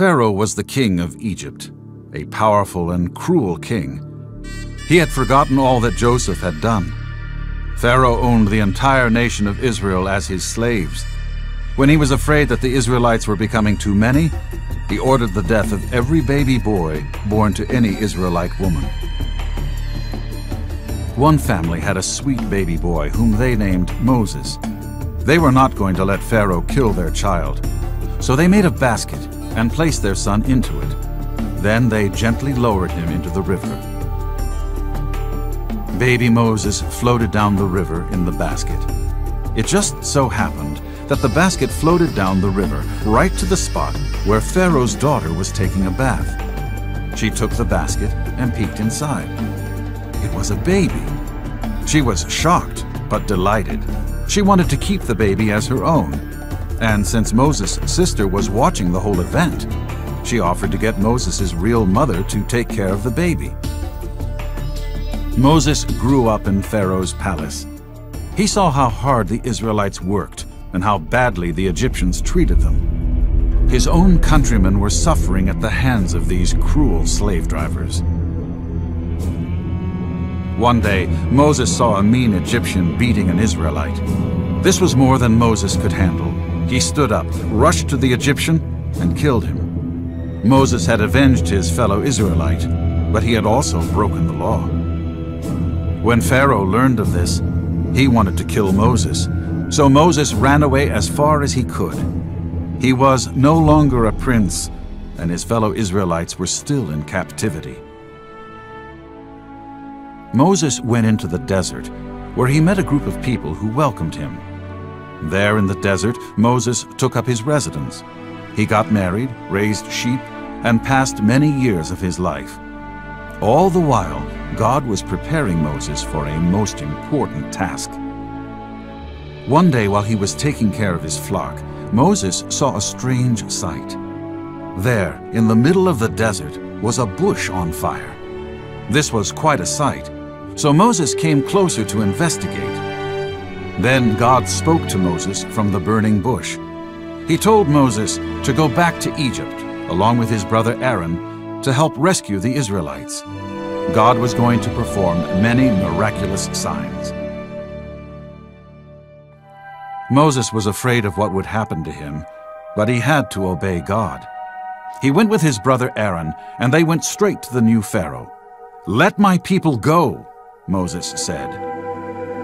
Pharaoh was the king of Egypt, a powerful and cruel king. He had forgotten all that Joseph had done. Pharaoh owned the entire nation of Israel as his slaves. When he was afraid that the Israelites were becoming too many, he ordered the death of every baby boy born to any Israelite woman. One family had a sweet baby boy whom they named Moses. They were not going to let Pharaoh kill their child, so they made a basket and placed their son into it. Then they gently lowered him into the river. Baby Moses floated down the river in the basket. It just so happened that the basket floated down the river right to the spot where Pharaoh's daughter was taking a bath. She took the basket and peeked inside. It was a baby. She was shocked but delighted. She wanted to keep the baby as her own. And since Moses' sister was watching the whole event, she offered to get Moses' real mother to take care of the baby. Moses grew up in Pharaoh's palace. He saw how hard the Israelites worked and how badly the Egyptians treated them. His own countrymen were suffering at the hands of these cruel slave drivers. One day, Moses saw a mean Egyptian beating an Israelite. This was more than Moses could handle. He stood up, rushed to the Egyptian, and killed him. Moses had avenged his fellow Israelite, but he had also broken the law. When Pharaoh learned of this, he wanted to kill Moses, so Moses ran away as far as he could. He was no longer a prince, and his fellow Israelites were still in captivity. Moses went into the desert, where he met a group of people who welcomed him. There in the desert, Moses took up his residence. He got married, raised sheep, and passed many years of his life. All the while, God was preparing Moses for a most important task. One day, while he was taking care of his flock, Moses saw a strange sight. There, in the middle of the desert, was a bush on fire. This was quite a sight, so Moses came closer to investigate. Then God spoke to Moses from the burning bush. He told Moses to go back to Egypt, along with his brother Aaron, to help rescue the Israelites. God was going to perform many miraculous signs. Moses was afraid of what would happen to him, but he had to obey God. He went with his brother Aaron, and they went straight to the new Pharaoh. "Let my people go," Moses said.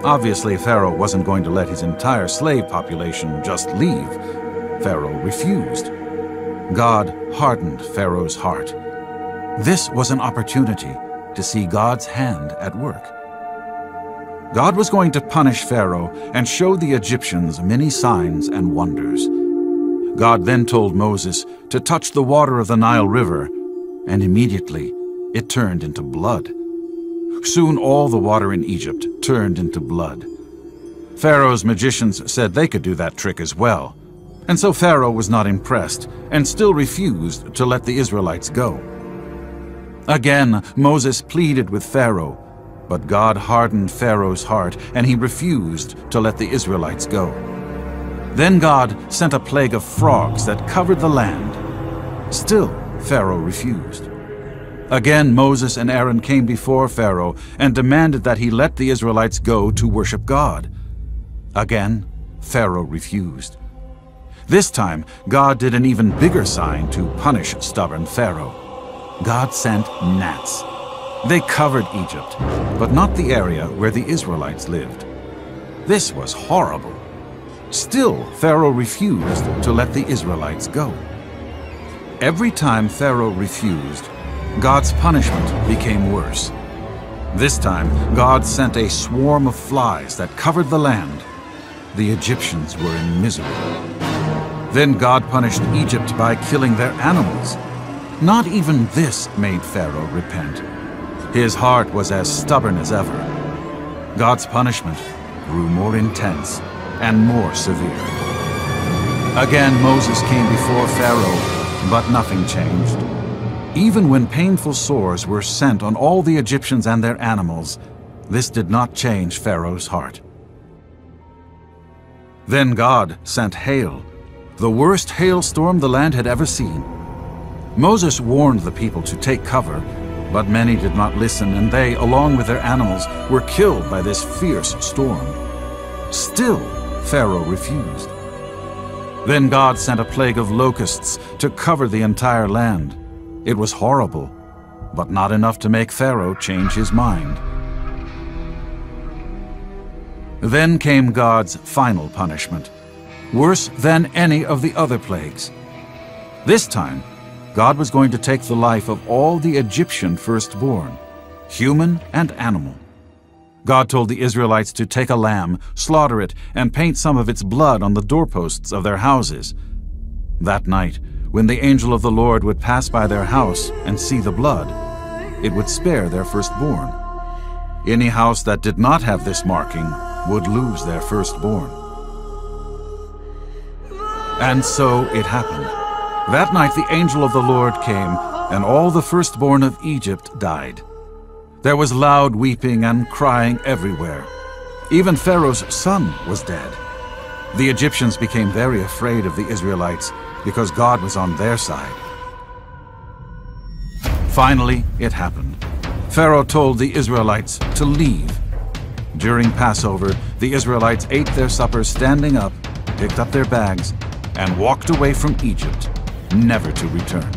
Obviously, Pharaoh wasn't going to let his entire slave population just leave. Pharaoh refused. God hardened Pharaoh's heart. This was an opportunity to see God's hand at work. God was going to punish Pharaoh and show the Egyptians many signs and wonders. God then told Moses to touch the water of the Nile River, and immediately it turned into blood. Soon all the water in Egypt turned into blood. Pharaoh's magicians said they could do that trick as well, and so Pharaoh was not impressed and still refused to let the Israelites go. Again, Moses pleaded with Pharaoh, but God hardened Pharaoh's heart, and he refused to let the Israelites go. Then God sent a plague of frogs that covered the land. Still, Pharaoh refused. Again, Moses and Aaron came before Pharaoh and demanded that he let the Israelites go to worship God. Again, Pharaoh refused. This time, God did an even bigger sign to punish stubborn Pharaoh. God sent gnats. They covered Egypt, but not the area where the Israelites lived. This was horrible. Still, Pharaoh refused to let the Israelites go. Every time Pharaoh refused, God's punishment became worse. This time, God sent a swarm of flies that covered the land. The Egyptians were in misery. Then God punished Egypt by killing their animals. Not even this made Pharaoh repent. His heart was as stubborn as ever. God's punishment grew more intense and more severe. Again, Moses came before Pharaoh, but nothing changed. Even when painful sores were sent on all the Egyptians and their animals, this did not change Pharaoh's heart. Then God sent hail, the worst hailstorm the land had ever seen. Moses warned the people to take cover, but many did not listen, and they, along with their animals, were killed by this fierce storm. Still, Pharaoh refused. Then God sent a plague of locusts to cover the entire land. It was horrible, but not enough to make Pharaoh change his mind. Then came God's final punishment, worse than any of the other plagues. This time, God was going to take the life of all the Egyptian firstborn, human and animal. God told the Israelites to take a lamb, slaughter it, and paint some of its blood on the doorposts of their houses. That night, when the angel of the Lord would pass by their house and see the blood, it would spare their firstborn. Any house that did not have this marking would lose their firstborn. And so it happened. That night the angel of the Lord came, and all the firstborn of Egypt died. There was loud weeping and crying everywhere. Even Pharaoh's son was dead. The Egyptians became very afraid of the Israelites because God was on their side. Finally, it happened. Pharaoh told the Israelites to leave. During Passover, the Israelites ate their supper standing up, picked up their bags, and walked away from Egypt, never to return.